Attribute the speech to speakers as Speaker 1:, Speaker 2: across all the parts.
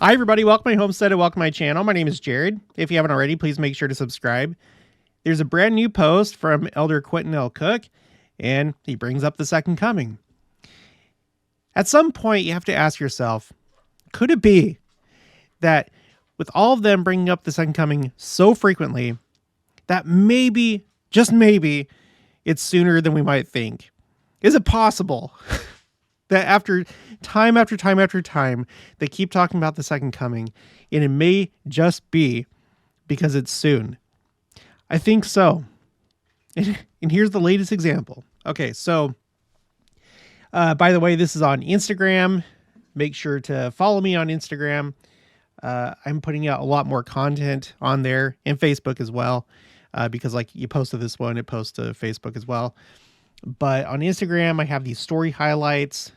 Speaker 1: Hi, everybody. Welcome to my homestead and welcome to my channel. My name is Jared. If you haven't already, please make sure to subscribe. There's a brand new post from Elder Quentin L. Cook, and he brings up the second coming. At some point, you have to ask yourself, could it be that with all of them bringing up the second coming so frequently, that maybe, just maybe, it's sooner than we might think? Is it possible that after time after time after time, they keep talking about the second coming, and it may just be because it's soon? I think so. And here's the latest example. Okay, so by the way, this is on Instagram. Make sure to follow me on Instagram. I'm putting out a lot more content on there, and Facebook as well, because like you posted this one, it posts to Facebook as well. But on Instagram, I have these story highlights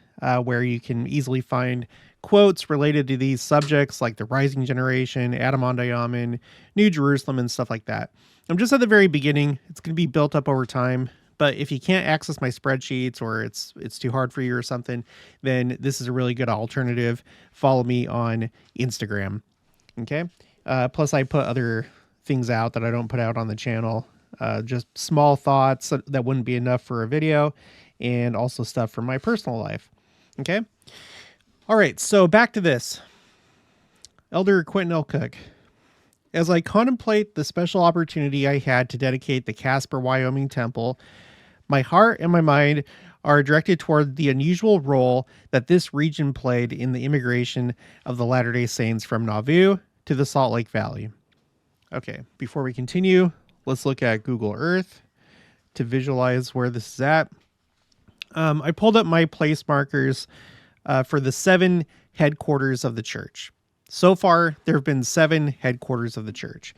Speaker 1: where you can easily find quotes related to these subjects like the rising generation, Adam on Diamond, New Jerusalem, and stuff like that. I'm just at the very beginning. It's going to be built up over time. But if you can't access my spreadsheets or it's too hard for you or something, then this is a really good alternative. Follow me on Instagram. Okay. Plus, I put other things out that I don't put out on the channel. Just small thoughts that wouldn't be enough for a video, and also stuff from my personal life. Okay. All right. So back to this. Elder Quentin L. Cook. As I contemplate the special opportunity I had to dedicate the Casper, Wyoming temple, my heart and my mind are directed toward the unusual role that this region played in the immigration of the Latter-day Saints from Nauvoo to the Salt Lake Valley. Okay, before we continue, let's look at Google Earth to visualize where this is at. I pulled up my place markers for the 7 headquarters of the church. So far, there have been 7 headquarters of the church.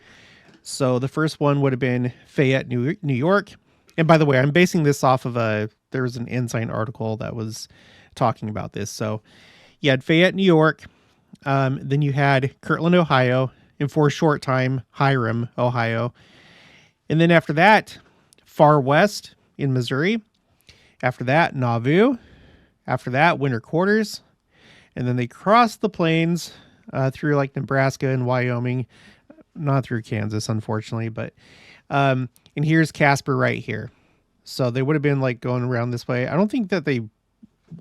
Speaker 1: So the first one would have been Fayette, New York. And by the way, I'm basing this off of there was an Ensign article that was talking about this. So you had Fayette, New York. Then you had Kirtland, Ohio. And for a short time, Hiram, Ohio. And then after that, Far West in Missouri. After that, Nauvoo. After that, Winter Quarters. And then they crossed the plains through like Nebraska and Wyoming, not through Kansas, unfortunately, but, and here's Casper right here. So they would have been like going around this way. I don't think that they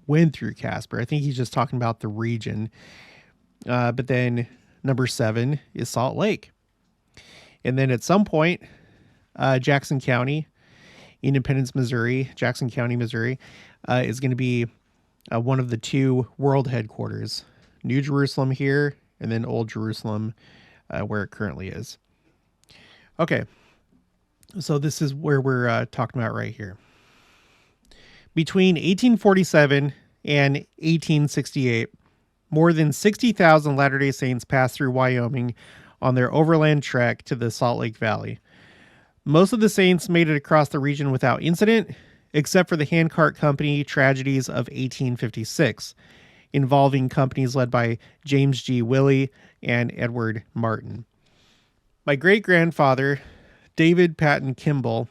Speaker 1: went through Casper. I think he's just talking about the region. But then number 7 is Salt Lake. And then at some point, Jackson County, Independence, Missouri, Jackson County, Missouri, is going to be one of the 2 world headquarters. New Jerusalem here, and then Old Jerusalem, where it currently is. Okay, so this is where we're talking about right here. Between 1847 and 1868, more than 60,000 Latter-day Saints passed through Wyoming on their overland trek to the Salt Lake Valley. Most of the Saints made it across the region without incident, except for the handcart company tragedies of 1856. Involving companies led by James G. Willey and Edward Martin. My great-grandfather, David Patton Kimball,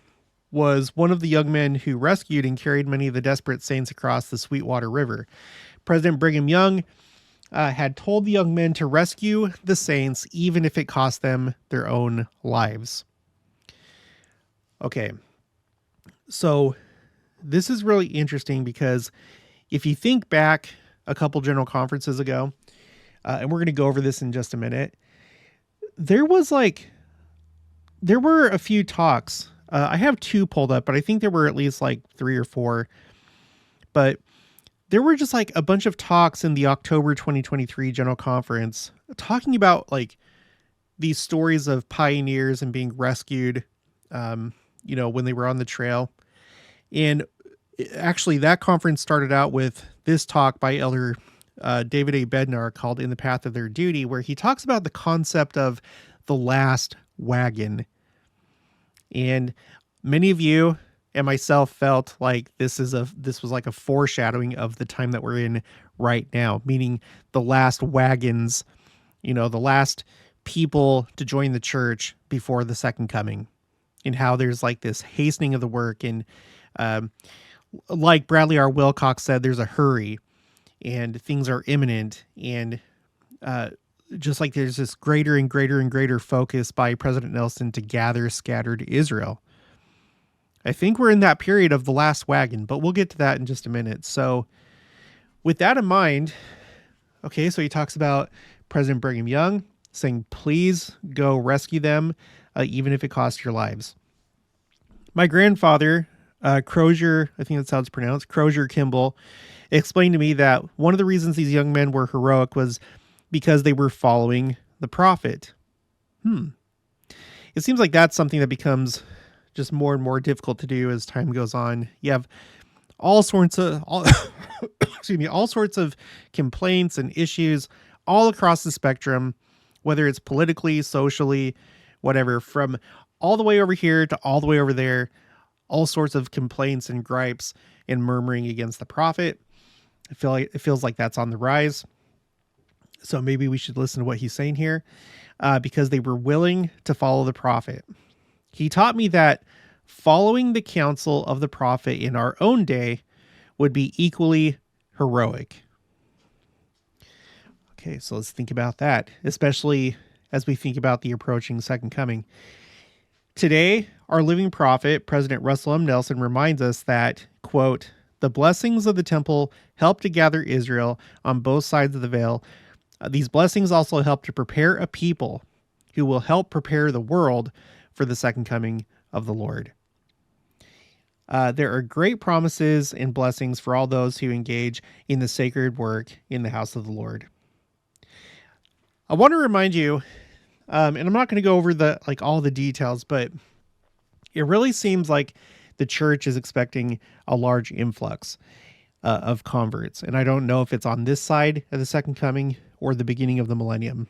Speaker 1: was one of the young men who rescued and carried many of the desperate saints across the Sweetwater River. President Brigham Young had told the young men to rescue the saints even if it cost them their own lives. Okay, so this is really interesting because if you think back a couple general conferences ago, and we're going to go over this in just a minute, there were a few talks. I have 2 pulled up, but I think there were at least like 3 or 4. But there were just like a bunch of talks in the October 2023 General Conference talking about like these stories of pioneers and being rescued, when they were on the trail. And actually, that conference started out with this talk by Elder David A. Bednar called In the Path of Their Duty, where he talks about the concept of the last wagon. And many of you and myself felt like this was like a foreshadowing of the time that we're in right now, meaning the last wagons, the last people to join the church before the second coming, and how there's like this hastening of the work. And like Bradley R. Wilcox said, there's a hurry and things are imminent. And just like there's this greater and greater and greater focus by President Nelson to gather scattered Israel. I think we're in that period of the last wagon, but we'll get to that in just a minute. So with that in mind, okay, so he talks about President Brigham Young saying, please go rescue them, even if it costs your lives. My grandfather, Crozier, I think that's how it's pronounced, Crozier Kimball, explained to me that one of the reasons these young men were heroic was because they were following the prophet. It seems like that's something that becomes just more and more difficult to do as time goes on. You have all sorts of all sorts of complaints and issues all across the spectrum, whether it's politically, socially, whatever, from all the way over here to all the way over there, all sorts of complaints and gripes and murmuring against the prophet. It feels like that's on the rise. So maybe we should listen to what he's saying here, because they were willing to follow the prophet. He taught me that following the counsel of the prophet in our own day would be equally heroic. Okay, so let's think about that, especially as we think about the approaching second coming. Today, our living prophet, President Russell M. Nelson, reminds us that, quote, the blessings of the temple help to gather Israel on both sides of the veil. These blessings also help to prepare a people who will help prepare the world for the second coming of the Lord. There are great promises and blessings for all those who engage in the sacred work in the house of the Lord. I want to remind you, and I'm not going to go over all the details, but it really seems like the church is expecting a large influx of converts. And I don't know if it's on this side of the second coming or the beginning of the millennium,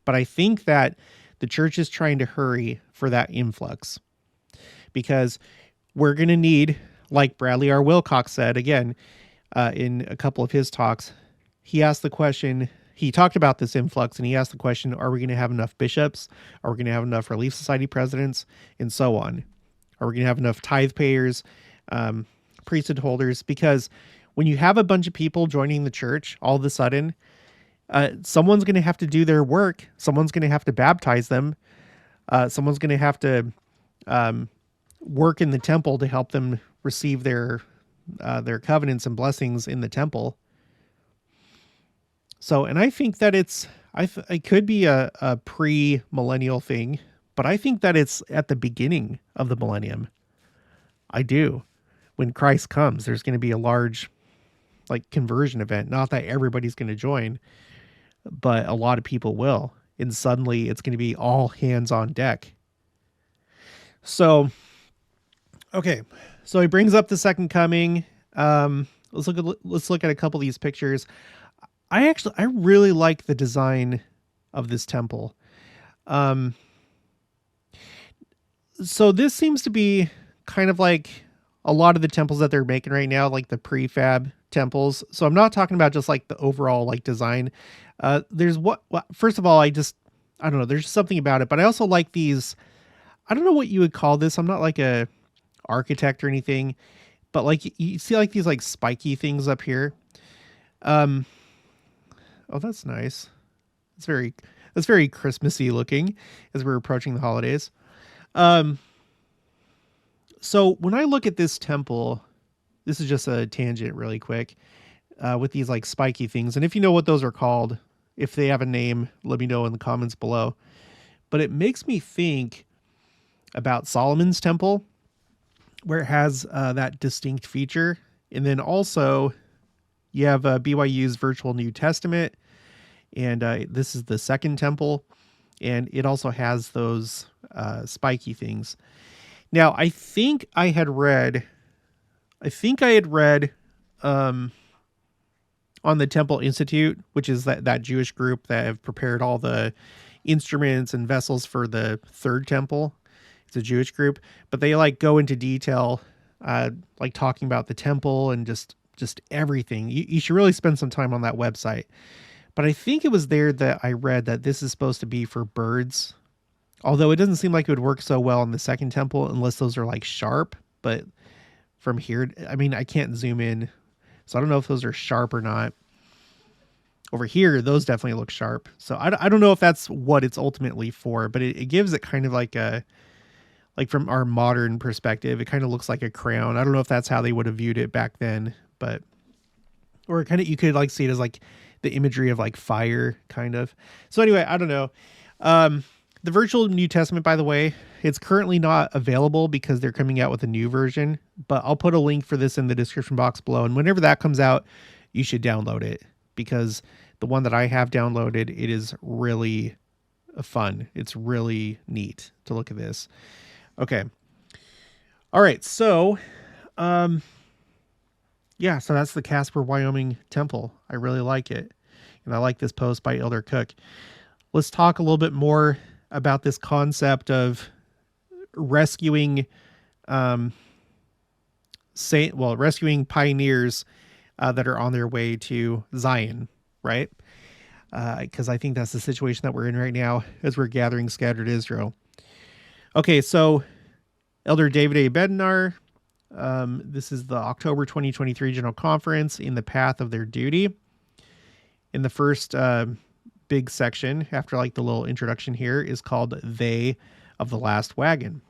Speaker 1: but I think that the church is trying to hurry for that influx, because we're going to need, like Bradley R. Wilcox said, again, in a couple of his talks, he asked the question, he talked about this influx, and he asked the question, are we going to have enough bishops? Are we going to have enough Relief Society presidents? And so on. Are we going to have enough tithe payers, priesthood holders? Because when you have a bunch of people joining the church, all of a sudden, someone's going to have to do their work. Someone's going to have to baptize them. Someone's going to have to work in the temple to help them receive their covenants and blessings in the temple. So, and I think that it could be a pre-millennial thing, but I think that it's at the beginning of the millennium. I do. When Christ comes, there's going to be a large conversion event. Not that everybody's going to join, but a lot of people will. And suddenly it's going to be all hands on deck. So, okay. So he brings up the second coming. Let's look at a couple of these pictures. I really like the design of this temple. So this seems to be kind of like a lot of the temples that they're making right now, like the prefab temples. So I'm not talking about just the overall design. First of all, I don't know. There's something about it, but I also like these. I don't know what you would call this. I'm not like a architect or anything, but you see these spiky things up here. Oh, that's nice. That's very Christmassy looking as we're approaching the holidays. So when I look at this temple, this is just a tangent really quick, with these spiky things. And if you know what those are called, if they have a name, let me know in the comments below. But it makes me think about Solomon's temple, where it has that distinct feature. And then also you have BYU's Virtual New Testament. And this is the second temple. And it also has those spiky things. Now, I think I had read on the Temple Institute, which is that Jewish group that have prepared all the instruments and vessels for the third temple. It's a Jewish group, but they go into detail, talking about the temple and just everything. You should really spend some time on that website. But I think it was there that I read that this is supposed to be for birds. Although it doesn't seem like it would work so well in the second temple unless those are sharp. But from here, I mean, I can't zoom in, so I don't know if those are sharp or not. over here, those definitely look sharp. So I don't know if that's what it's ultimately for, but it gives it kind of like a, like from our modern perspective, it kind of looks like a crown. I don't know if that's how they would have viewed it back then, but, or kind of, you could like see it as like the imagery of like fire kind of. So anyway, I don't know. The virtual New Testament, by the way, it's currently not available because they're coming out with a new version, but I'll put a link for this in the description box below. And whenever that comes out, you should download it, because the one that I have downloaded, it is really fun. It's really neat to look at this. Okay. All right. So, yeah, so that's the Casper, Wyoming temple. I really like it. And I like this post by Elder Cook. Let's talk a little bit more about this concept of rescuing, rescuing pioneers that are on their way to Zion, right? Because I think that's the situation that we're in right now as we're gathering scattered Israel. Okay, so Elder David A. Bednar, this is the October 2023 General Conference, in the path of their duty. In the first big section, after like the little introduction here, is called They of the Last Wagon.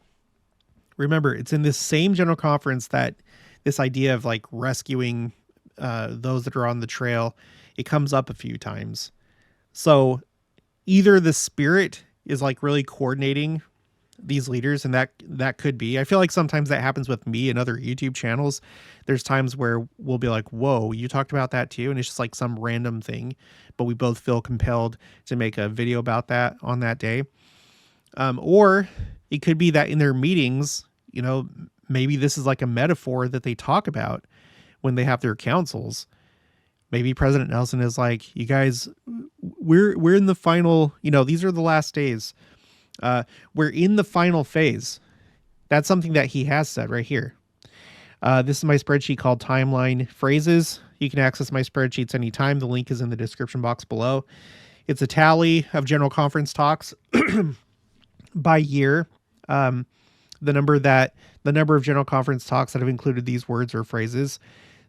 Speaker 1: Remember, it's in this same General Conference that this idea of like rescuing those that are on the trail, it comes up a few times. So either the Spirit is like really coordinating these leaders, and that could be, I feel like sometimes that happens with me and other YouTube channels. There's times where we'll be like, whoa, you talked about that too, and it's just like some random thing, but we both feel compelled to make a video about that on that day. Or it could be that in their meetings, you know, maybe this is like a metaphor that they talk about when they have their councils. Maybe President Nelson is like, you guys, we're in the final, you know, these are the last days. We're in the final phase. That's something that he has said right here. This is my spreadsheet called Timeline Phrases. You can access my spreadsheets anytime. The link is in the description box below. It's a tally of General Conference talks by year. The number of General Conference talks that have included these words or phrases.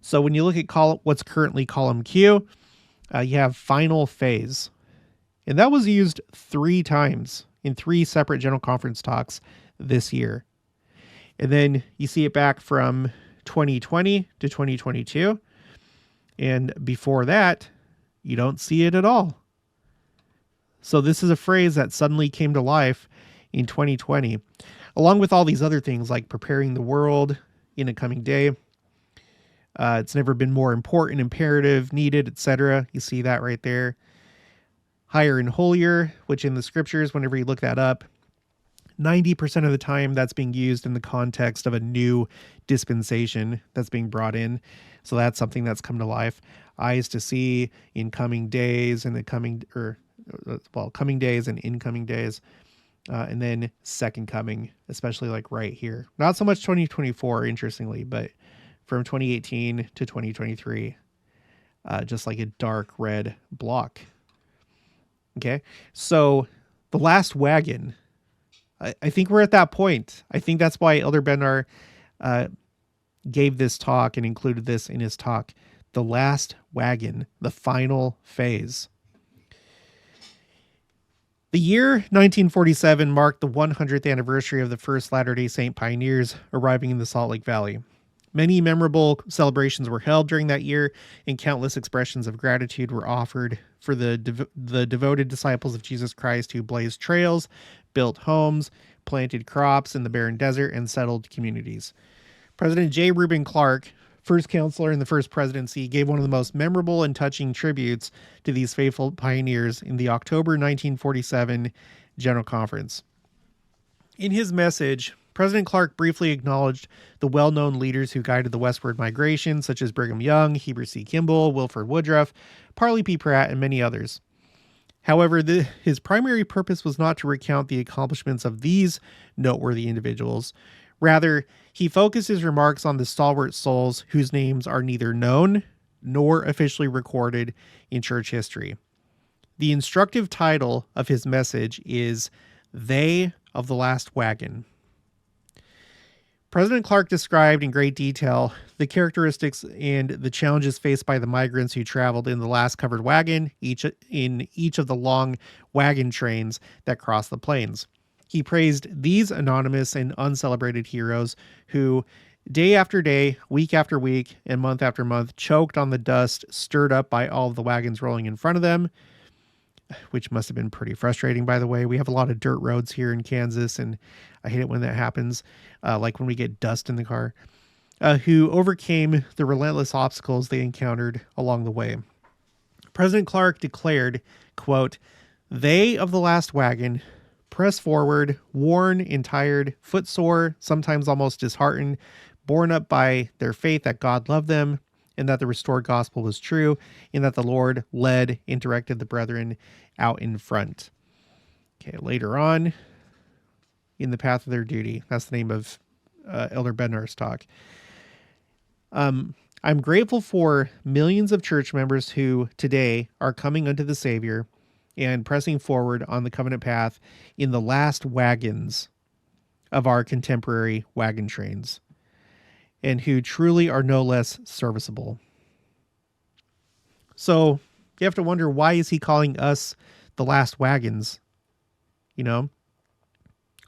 Speaker 1: So when you look at what's currently column Q, you have final phase. And that was used 3 times in 3 separate General Conference talks this year. And then you see it back from 2020 to 2022. And before that, you don't see it at all. So this is a phrase that suddenly came to life in 2020, along with all these other things like preparing the world in a coming day. It's never been more important, imperative, needed, etc. You see that right there. Higher and holier, which in the scriptures, whenever you look that up, 90% of the time that's being used in the context of a new dispensation that's being brought in. So that's something that's come to life. Eyes to see, in coming days, and coming days and incoming days. And then second coming, especially like right here. Not so much 2024, interestingly, but from 2018 to 2023, just like a dark red block. Okay, so the last wagon, I think we're at that point. I think that's why Elder Bednar gave this talk and included this in his talk. The last wagon, the final phase. The year 1947 marked the 100th anniversary of the first Latter-day Saint pioneers arriving in the Salt Lake Valley. Many memorable celebrations were held during that year, and countless expressions of gratitude were offered for the devoted disciples of Jesus Christ who blazed trails, built homes, planted crops in the barren desert, and settled communities. President J. Reuben Clark, first counselor in the first presidency, gave one of the most memorable and touching tributes to these faithful pioneers in the October 1947 General Conference. In his message, President Clark briefly acknowledged the well-known leaders who guided the westward migration, such as Brigham Young, Heber C. Kimball, Wilford Woodruff, Parley P. Pratt, and many others. However, his primary purpose was not to recount the accomplishments of these noteworthy individuals. Rather, he focused his remarks on the stalwart souls whose names are neither known nor officially recorded in church history. The instructive title of his message is They of the Last Wagon. President Clark described in great detail the characteristics and the challenges faced by the migrants who traveled in the last covered wagon, each of the long wagon trains that crossed the plains. He praised these anonymous and uncelebrated heroes who, day after day, week after week, and month after month, choked on the dust stirred up by all of the wagons rolling in front of them, which must have been pretty frustrating, by the way. We have a lot of dirt roads here in Kansas, and I hate it when that happens, like when we get dust in the car, who overcame the relentless obstacles they encountered along the way. President Clark declared, quote, "They of the last wagon press forward, worn and tired, footsore, sometimes almost disheartened, borne up by their faith that God loved them, and that the restored gospel was true, and that the Lord led and directed the brethren out in front." Okay, later on, in the path of their duty. That's the name of Elder Bednar's talk. I'm grateful for millions of church members who today are coming unto the Savior and pressing forward on the covenant path in the last wagons of our contemporary wagon trains, and who truly are no less serviceable. So you have to wonder, why is he calling us the last wagons? You know,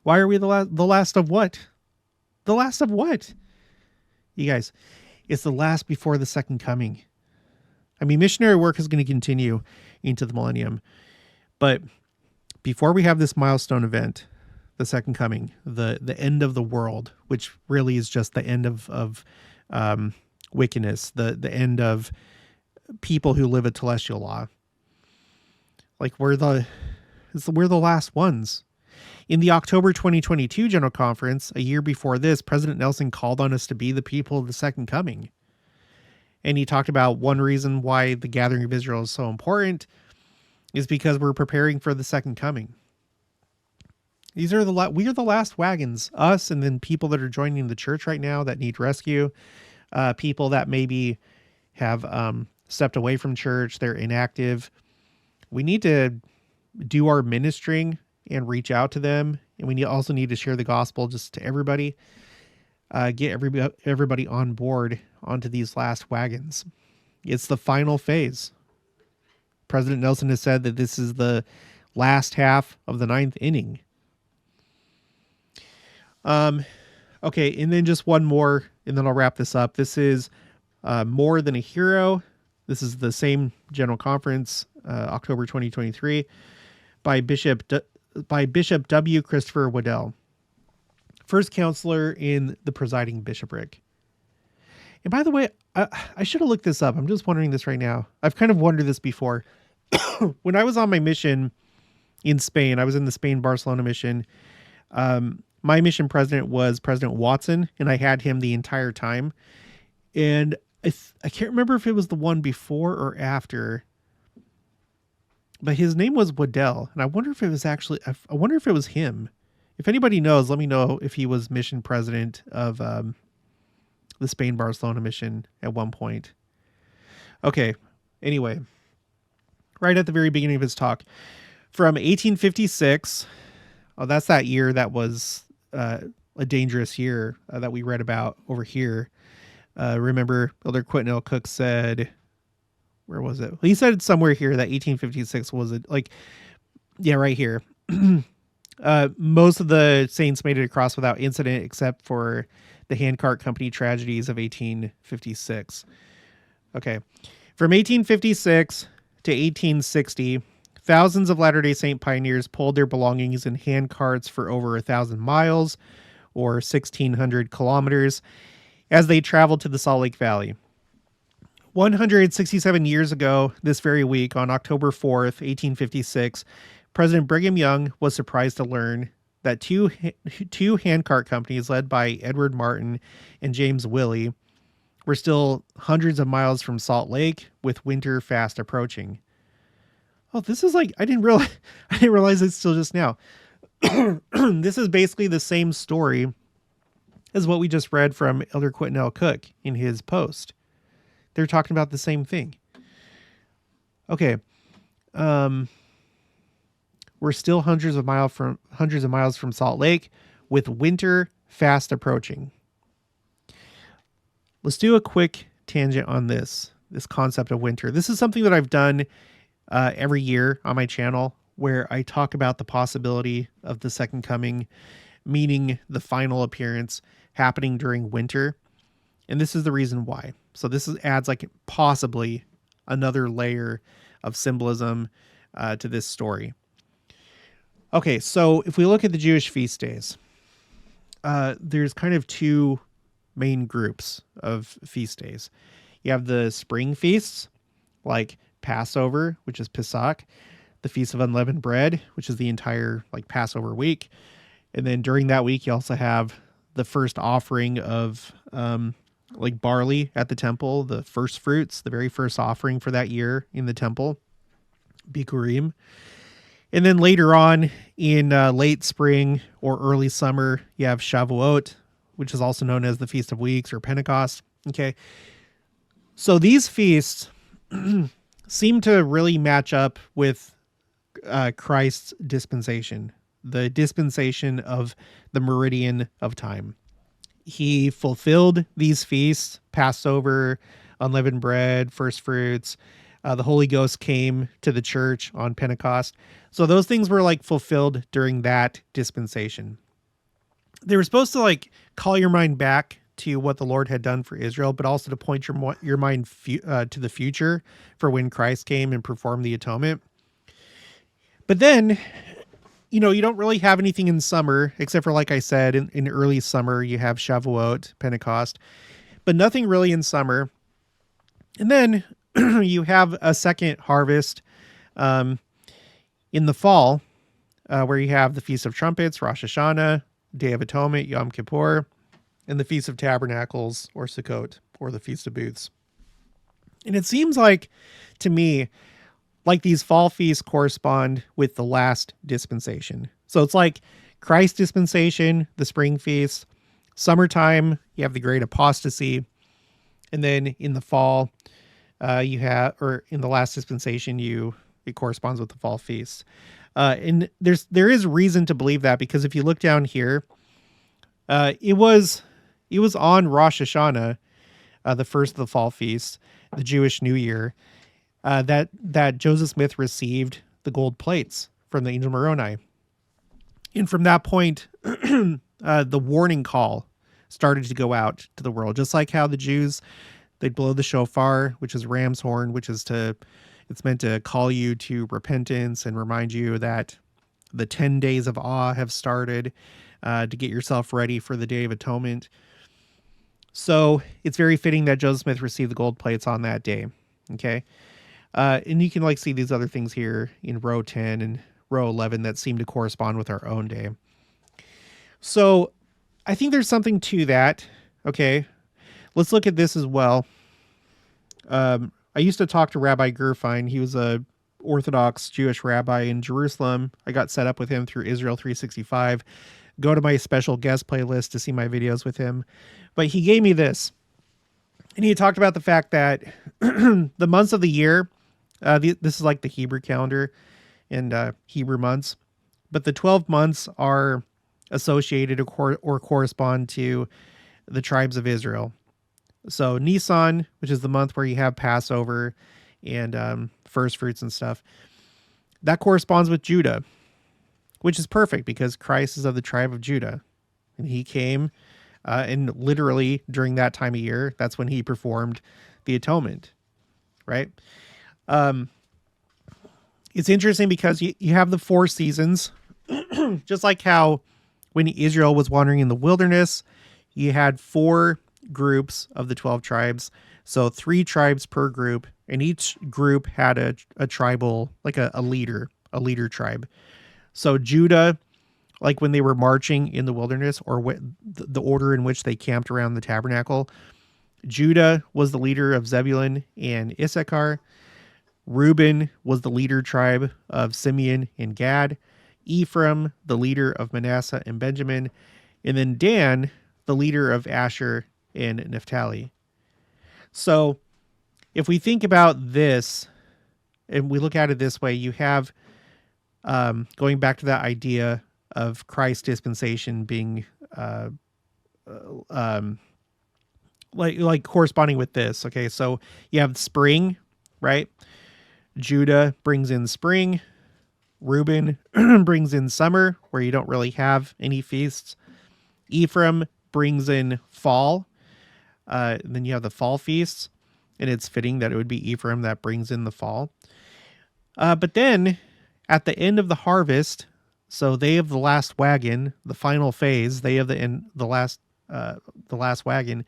Speaker 1: why are we the last of what? The last of what? You guys, it's the last before the second coming. I mean, missionary work is going to continue into the millennium, but before we have this milestone event, the second coming, the end of the world, which really is just the end of wickedness, the end of people who live a telestial law. Like we're the last ones. In the October 2022 General Conference, a year before this, President Nelson called on us to be the people of the second coming. And he talked about one reason why the gathering of Israel is so important is because we're preparing for the second coming. We are the last wagons, us, and then people that are joining the church right now that need rescue, people that maybe have stepped away from church, they're inactive. We need to do our ministering and reach out to them, and we also need to share the gospel just to everybody, get everybody on board onto these last wagons. It's the final phase. President Nelson has said that this is the last half of the ninth inning. Okay, and then just one more, and then I'll wrap this up. This is More Than a Hero. This is the same General Conference, October 2023, by Bishop W. Christopher Waddell, first counselor in the presiding bishopric. And by the way, I should have looked this up. I'm just wondering this right now. I've kind of wondered this before. When I was on my mission in Spain, I was in the Spain-Barcelona mission. My mission president was President Watson, and I had him the entire time. And I can't remember if it was the one before or after, but his name was Waddell, and I wonder if it was him. If anybody knows, let me know if he was mission president of the Spain-Barcelona mission at one point. Okay, anyway, right at the very beginning of his talk, from 1856, that's that year that was a dangerous year that we read about over here. Remember, Elder Quentin Cook said, where was it? He said somewhere here that 1856 was right here. Most of the saints made it across without incident, except for the handcart company tragedies of 1856. Okay. From 1856 to 1860, thousands of Latter-day Saint pioneers pulled their belongings in handcarts for over 1,000 miles, or 1,600 kilometers, as they traveled to the Salt Lake Valley. 167 years ago, this very week, on October 4th, 1856, President Brigham Young was surprised to learn that two handcart companies led by Edward Martin and James Willey were still hundreds of miles from Salt Lake, with winter fast approaching. Oh, this is I didn't realize it's still just now. This is basically the same story as what we just read from Elder Quentin L. Cook in his post. They're talking about the same thing. Okay. We're still hundreds of miles from Salt Lake, with winter fast approaching. let's do a quick tangent on this concept of winter. This is something that I've done every year on my channel, where I talk about the possibility of the second coming, meaning the final appearance, happening during winter. And this is the reason why. So this adds like possibly another layer of symbolism to this story. Okay, so if we look at the Jewish feast days, there's kind of two main groups of feast days. You have the spring feasts, like Passover, which is Pesach, the Feast of Unleavened Bread, which is the entire like Passover week. And then during that week, you also have the first offering of like barley at the temple, the first fruits, the very first offering for that year in the temple, Bikurim. And then later on in late spring or early summer, you have Shavuot, which is also known as the Feast of Weeks or Pentecost. Okay. So these feasts seem to really match up with Christ's dispensation, the dispensation of the meridian of time. He fulfilled these feasts, Passover, unleavened bread, first fruits. The Holy Ghost came to the church on Pentecost. So those things were like fulfilled during that dispensation. They were supposed to like call your mind back to what the Lord had done for Israel, but also to point your mind to the future for when Christ came and performed the atonement. But then, you know, you don't really have anything in summer, except for, like I said, in early summer, you have Shavuot, Pentecost, but nothing really in summer. And then you have a second harvest in the fall, where you have the Feast of Trumpets, Rosh Hashanah, Day of Atonement, Yom Kippur, and the Feast of Tabernacles, or Sukkot, or the Feast of Booths. And it seems like, to me, like these fall feasts correspond with the last dispensation. So it's like Christ's dispensation, the spring feast, summertime, you have the great apostasy. And then in the fall, you have, or in the last dispensation, it corresponds with the fall feast. And there is reason to believe that, because if you look down here, it was on Rosh Hashanah, the first of the fall feasts, the Jewish New Year, that Joseph Smith received the gold plates from the angel Moroni. And from that point, the warning call started to go out to the world, just like how the Jews, they'd blow the shofar, which is ram's horn, which is it's meant to call you to repentance and remind you that the 10 days of awe have started, to get yourself ready for the Day of Atonement. So it's very fitting that Joseph Smith received the gold plates on that day. Okay. And you can like see these other things here in row 10 and row 11 that seem to correspond with our own day. So I think there's something to that. Okay. Let's look at this as well. I used to talk to Rabbi Gerfine. He was a Orthodox Jewish rabbi in Jerusalem. I got set up with him through Israel 365. Go to my special guest playlist to see my videos with him. But he gave me this. And he talked about the fact that the months of the year, this is like the Hebrew calendar and Hebrew months, but the 12 months are associated or correspond to the tribes of Israel. So Nisan, which is the month where you have Passover and first fruits and stuff, that corresponds with Judah, which is perfect because Christ is of the tribe of Judah. And he came, and literally during that time of year, that's when he performed the atonement, right? It's interesting because you have the 4 seasons, just like how when Israel was wandering in the wilderness, you had 4 groups of the 12 tribes. So 3 tribes per group, and each group had a tribal, like a leader tribe. So Judah, like when they were marching in the wilderness, or the order in which they camped around the tabernacle, Judah was the leader of Zebulun and Issachar. Reuben was the leader tribe of Simeon and Gad. Ephraim, the leader of Manasseh and Benjamin. And then Dan, the leader of Asher and Naphtali. So if we think about this and we look at it this way, you have, going back to that idea of Christ's dispensation being like corresponding with this. Okay, so you have spring, right? Judah brings in spring. Reuben brings in summer, where you don't really have any feasts. Ephraim brings in fall. Then you have the fall feasts, and it's fitting that it would be Ephraim that brings in the fall. But then at the end of the harvest, so they have the last wagon, the final phase. They have the last wagon.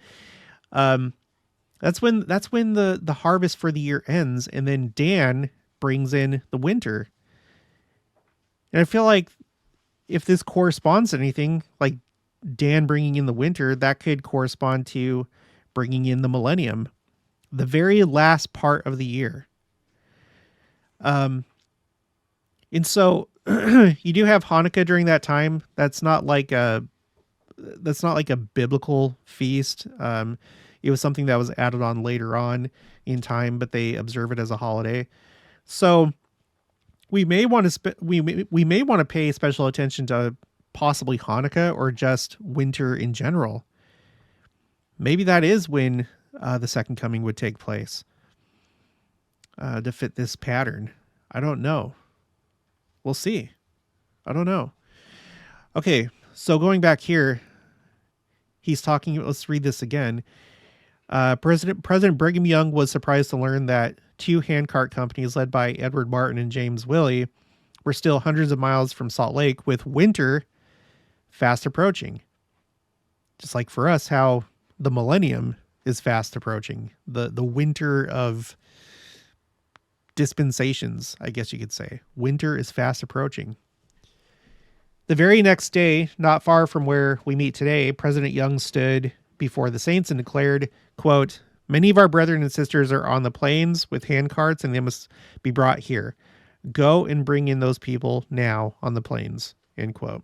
Speaker 1: That's when the harvest for the year ends, and then Dan brings in the winter. And I feel like if this corresponds to anything, like Dan bringing in the winter, that could correspond to bringing in the millennium, the very last part of the year. And so you do have Hanukkah during that time. That's not like a biblical feast. It was something that was added on later on in time, but they observe it as a holiday. So we may want to we may want to pay special attention to possibly Hanukkah or just winter in general. Maybe that is when the second coming would take place to fit this pattern. I don't know. We'll see. I don't know. Okay, so going back here, he's talking. Let's read this again. President Brigham Young was surprised to learn that two handcart companies led by Edward Martin and James Willey were still hundreds of miles from Salt Lake, with winter fast approaching. Just like for us, how the millennium is fast approaching. The winter of dispensations, I guess you could say. Winter is fast approaching. The very next day, not far from where we meet today, President Young stood before the saints and declared, quote, "Many of our brethren and sisters are on the plains with handcarts, and they must be brought here. Go and bring in those people now on the plains," end quote.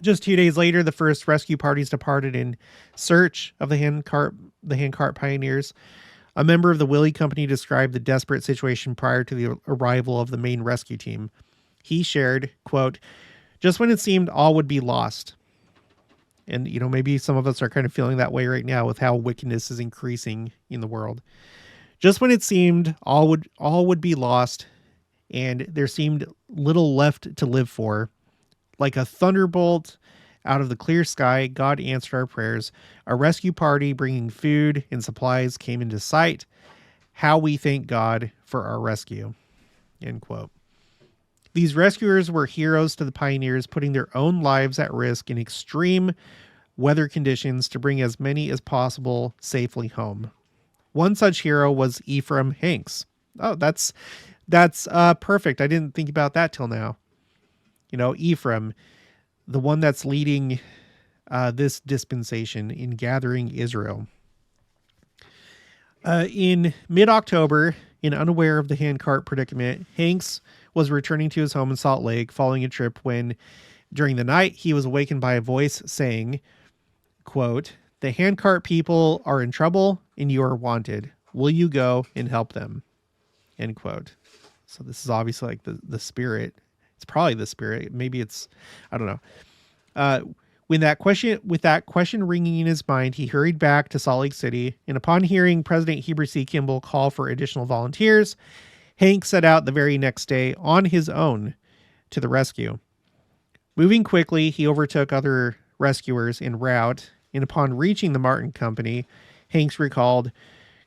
Speaker 1: Just 2 days later, the first rescue parties departed in search of the handcart pioneers. A member of the Willey Company described the desperate situation prior to the arrival of the main rescue team. He shared, quote, "Just when it seemed all would be lost." And, you know, maybe some of us are kind of feeling that way right now with how wickedness is increasing in the world. Just when it seemed all would be lost and there seemed little left to live for, like a thunderbolt out of the clear sky, God answered our prayers. A rescue party bringing food and supplies came into sight. How we thank God for our rescue, end quote. These rescuers were heroes to the pioneers, putting their own lives at risk in extreme weather conditions to bring as many as possible safely home. One such hero was Ephraim Hanks. Oh, that's perfect. I didn't think about that till now. You know, Ephraim, the one that's leading this dispensation in gathering Israel. In mid-October, and unaware of the handcart predicament, Hanks was returning to his home in Salt Lake following a trip when, during the night, he was awakened by a voice saying, quote, "The handcart people are in trouble and you are wanted. Will you go and help them?" End quote. So this is obviously like the spirit. It's probably the spirit. Maybe it's, I don't know. With that question ringing in his mind, he hurried back to Salt Lake City, and upon hearing President Heber C. Kimball call for additional volunteers, Hank set out the very next day on his own to the rescue. Moving quickly, he overtook other rescuers en route, and upon reaching the Martin Company, Hanks recalled,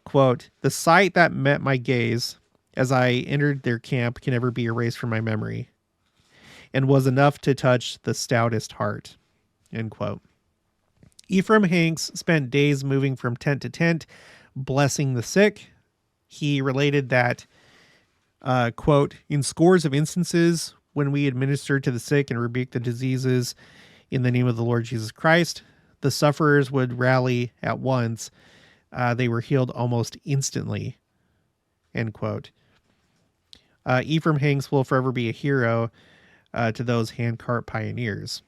Speaker 1: quote, "The sight that met my gaze as I entered their camp can never be erased from my memory, and was enough to touch the stoutest heart," end quote. Ephraim Hanks spent days moving from tent to tent, blessing the sick. He related that, quote, "In scores of instances, when we administered to the sick and rebuked the diseases in the name of the Lord Jesus Christ, the sufferers would rally at once. They were healed almost instantly," end quote. Ephraim Hanks will forever be a hero to those handcart pioneers.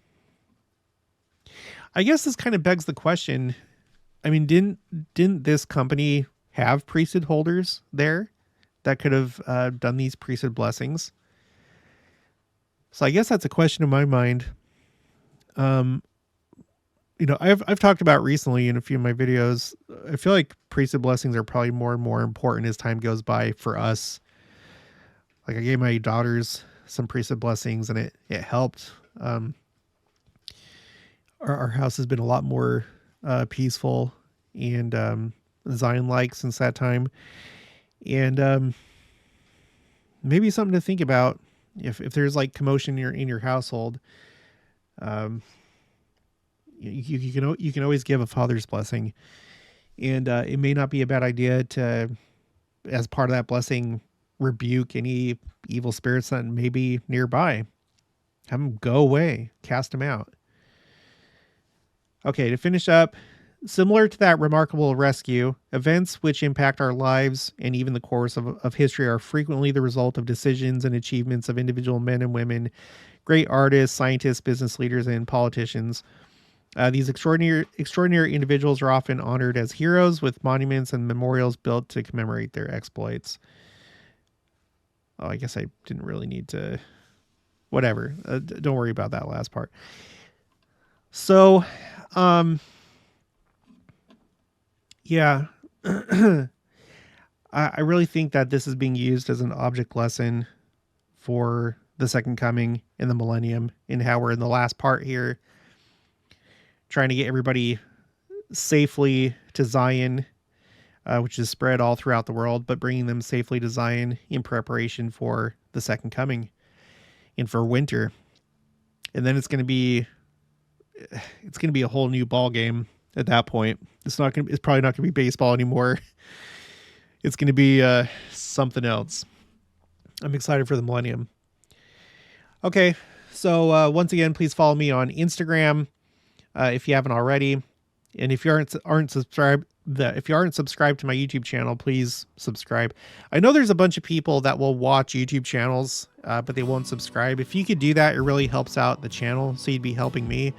Speaker 1: I guess this kind of begs the question. I mean, didn't this company have priesthood holders there that could have done these priesthood blessings? So I guess that's a question in my mind. I've talked about recently in a few of my videos. I feel like priesthood blessings are probably more and more important as time goes by for us. Like I gave my daughters some priesthood blessings, and it helped. Our house has been a lot more peaceful and Zion-like since that time, and maybe something to think about if there's like commotion in your household. You can always give a father's blessing, and it may not be a bad idea to, as part of that blessing, rebuke any evil spirits that may be nearby. Have them go away, cast them out. Okay, to finish up, similar to that remarkable rescue, events which impact our lives and even the course of history are frequently the result of decisions and achievements of individual men and women, great artists, scientists, business leaders, and politicians. These extraordinary individuals are often honored as heroes with monuments and memorials built to commemorate their exploits. Oh, I guess I didn't really need to... Whatever. Don't worry about that last part. So, yeah, I really think that this is being used as an object lesson for the second coming in the millennium, and how we're in the last part here, trying to get everybody safely to Zion, which is spread all throughout the world, but bringing them safely to Zion in preparation for the second coming and for winter. And then it's going to be a whole new ball game at that point. It's probably not going to be baseball anymore. It's going to be something else. I'm excited for the millennium. Okay, so once again, please follow me on Instagram if you haven't already, and if you aren't subscribed to my YouTube channel, please subscribe. I know there's a bunch of people that will watch YouTube channels, but they won't subscribe. If you could do that, it really helps out the channel, so you'd be helping me.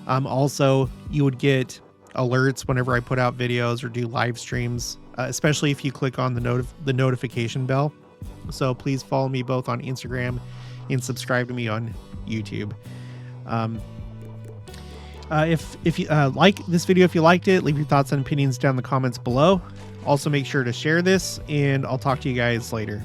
Speaker 1: Also, you would get alerts whenever I put out videos or do live streams, especially if you click on the notification bell. So please follow me both on Instagram and subscribe to me on YouTube. If you like this video, if you liked it, leave your thoughts and opinions down in the comments below. Also, make sure to share this, and I'll talk to you guys later.